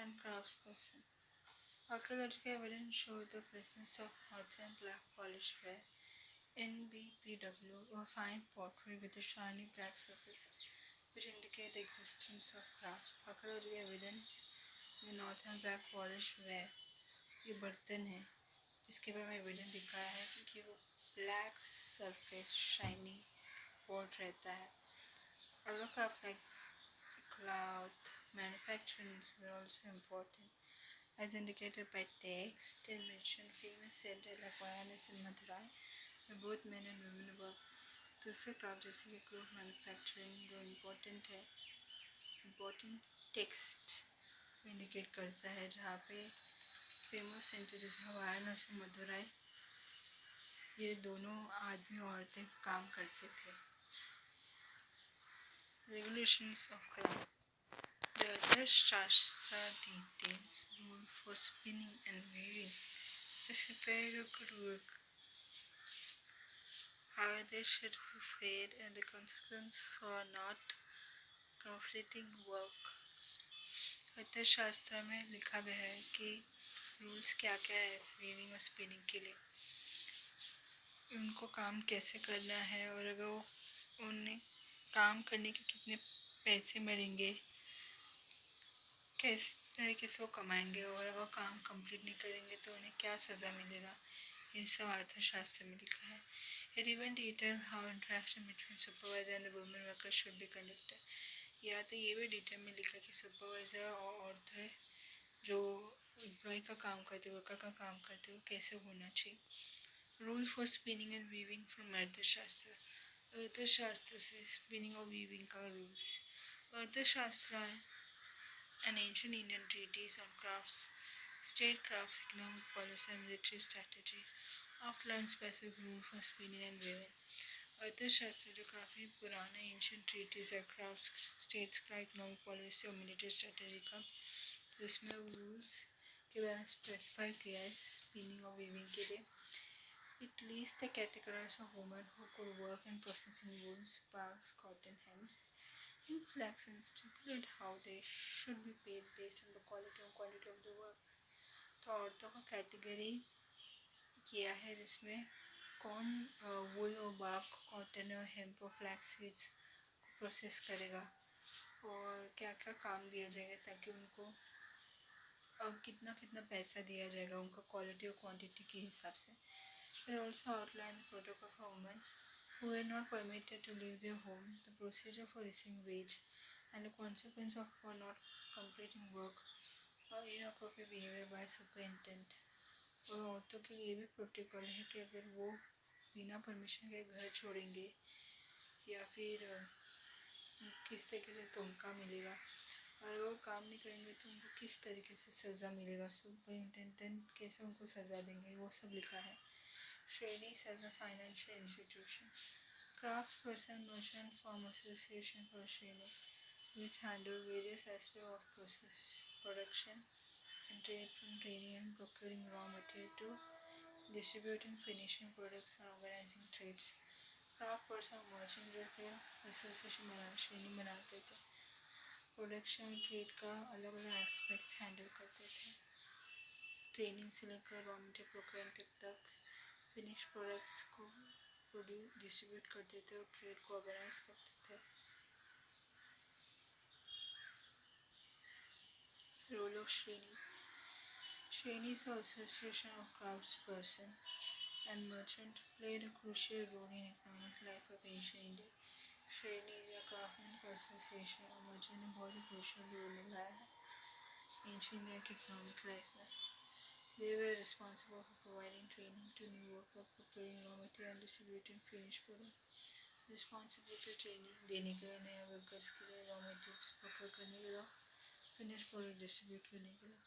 and craftsperson. Archaeological evidence showed the presence of northern black polished ware (NBPW), a fine pottery with a shiny black surface, which indicate the existence of crafts. Archaeological evidence में northern black polish where ये बर्तन है इसके बारे में evidence दिखाया है क्योंकि वो ब्लैक सरफेस शाइनी पॉट रहता है. Other craft like cloth manufacturing were also important, as indicated by text. They mention famous centers like Varanasi and Madurai, where both men and women work. दूसरे craft जैसे कि cloth manufacturing जो important है, important text indicate करता है जहाँ पे famous centre जैसे वाराणसी मदुराई ये दोनों आदमी औरतें काम करते थे. Regulations of crafts. The other Shastra details rule for spinning and weaving. Specify a good work. How they should be fed and the consequence for not completing work. अर्थशास्त्र में लिखा गया है कि रूल्स क्या क्या है वीविंग और स्पिनिंग के लिए, उनको काम कैसे करना है और अगर वो उन्हें काम करने के कितने पैसे मिलेंगे, किस तरीके से वो कमाएंगे और अगर वो काम कंप्लीट नहीं करेंगे तो उन्हें क्या सज़ा मिलेगा, ये सब अर्थशास्त्र में लिखा है. It even details how interaction between supervisor and the women workers should be conducted. या तो ये भी डिटेल में लिखा कि सुपरवाइज़र और औरतें जो एम्प्लॉय का काम करते वर्कर का काम करते वो कैसे होना चाहिए. Rule for spinning and weaving from अर्थशास्त्र. अर्थशास्त्र से स्पिनिंग और वीविंग का रूल्स. अर्थशास्त्र an ancient Indian treatise on crafts, state crafts, economic policy and military strategy, outline specific rules for spinning and weaving. अर्थशास्त्र जो काफ़ी पुराना एंशियंट ट्रीटीज है क्राफ्ट्स स्टेट्स का इकोनॉमिक पॉलिसी और मिलिट्री स्ट्रेटजी का, तो इसमें रूल्स के बारे में स्पेसिफाई किया है स्पिनिंग और वीविंग के लिए. It lists the categories of women who could work in processing wools, barks, cotton, hems, and flax and stipulate how they should be paid based on the quality and quantity of the work. तो औरतों का category किया है जिसमें कौन वुल और bark, cotton और hemp और फ्लैक्स सीड्स को प्रोसेस करेगा और क्या क्या काम दिया जाएगा ताकि उनको कितना कितना पैसा दिया जाएगा उनका क्वालिटी और क्वांटिटी के हिसाब से. It also outlined the protocol for women who were not permitted to leave their home, the procedure for receiving wage, and the consequence of for not completing work or inappropriate behavior by superintendent. और औरतों के लिए भी protocol है कि अगर वो बिना परमिशन के घर छोड़ेंगे या फिर किस तरीके से तोहका मिलेगा और वो काम नहीं करेंगे तो उनको किस तरीके से सज़ा मिलेगा, सुपरिटेंडेंट कैसे उनको सज़ा देंगे, वो सब लिखा है. Shredis as a financial institution. Craftsperson Merchant Firm Association for Shredi, which handle various aspects of process production and trade from trading and procuring raw material to distributing finishing products and organizing trades. Craftsperson merchant जो थे association बनाते थे, production trade का अलग अलग aspects handle करते थे, training से लेकर रॉ मटेरियल प्रोक्योरमेंट तक फिनिश प्रोडक्ट्स को प्रोड्यूस डिस्ट्रीब्यूट करते थे और ट्रेड को ऑर्गेनाइज करते थे. Role of shrenis. Shredis Association of Craftsperson and Merchant played a crucial role in economic life of ancient India. Shredis या क्राफ्टमैन का एसोसिएशन और मर्चेंट ने बहुत ही क्रूशियल रोल निभाया है एंशियंट इंडिया के इकोनॉमिक लाइफ में. They were responsible for providing training to new workers, preparing raw material and distributing finished products. Responsible to training देने के लिए नए वर्कर्स के लिए रॉ मटेरियल्स प्रोक्योर करने के लिए फिनिश प्रोडक्ट डिस्ट्रीब्यूट करने के लिए.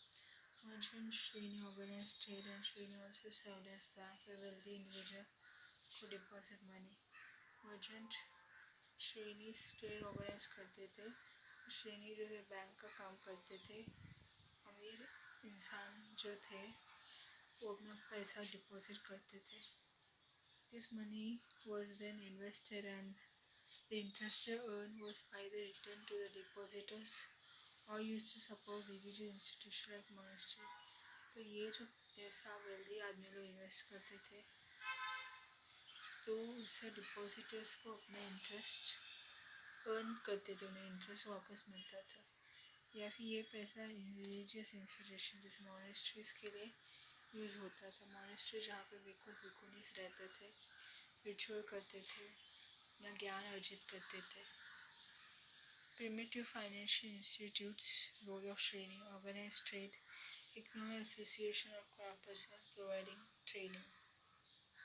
Merchant Shreni organized trade and Shreni also served as bank where wealthy individuals could deposit money. Merchant Shreni trade organise करते थे, श्रेणी जो है बैंक का काम करते थे, अमीर इंसान जो थे वो अपना पैसा डिपॉजिट करते थे. This money was then invested and the interest earned was either returned to the depositors और use to support religious institution like monastery. तो ये जो पैसा वेल्दी आदमी लोग इन्वेस्ट करते थे तो उससे डिपॉजिटर्स को अपना इंटरेस्ट अर्न करते थे, उन्हें इंटरेस्ट वापस मिलता था। या फिर ये पैसा रिलीजियस इंस्टीट्यूशन जैसे मोनेस्ट्रीज के लिए यूज़ होता था। मोनेस्ट्री जहाँ पे भिक्षु भिक्षुनीस रहते थे, रिचुअल करते थे या ज्ञान अर्जित करते थे। Primitive financial institutes, role of training, organized trade, economic association or craft personnel providing training.